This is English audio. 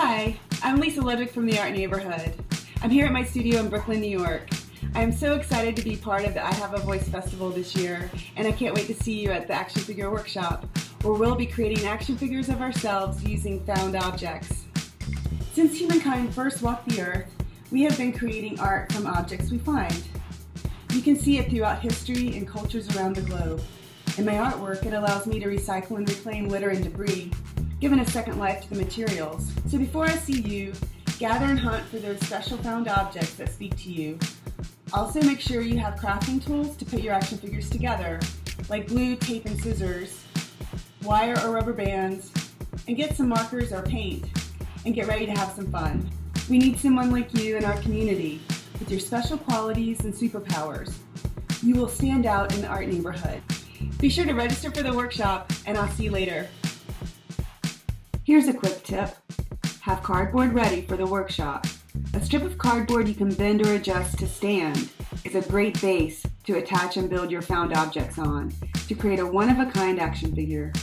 Hi, I'm Lisa Ludwig from the Art Neighborhood. I'm here at my studio in Brooklyn, New York. I am so excited to be part of the I Have a Voice Festival this year, and I can't wait to see you at the Action Figure Workshop, where we'll be creating action figures of ourselves using found objects. Since humankind first walked the earth, we have been creating art from objects we find. You can see it throughout history and cultures around the globe. In my artwork, it allows me to recycle and reclaim litter and debris, giving a second life to the materials. So before I see you, gather and hunt for those special found objects that speak to you. Also make sure you have crafting tools to put your action figures together, like glue, tape, and scissors, wire or rubber bands, and get some markers or paint, and get ready to have some fun. We need someone like you in our community with your special qualities and superpowers. You will stand out in the art neighborhood. Be sure to register for the workshop, and I'll see you later. Here's a quick tip. Have cardboard ready for the workshop. A strip of cardboard you can bend or adjust to stand is a great base to attach and build your found objects on to create a one-of-a-kind action figure.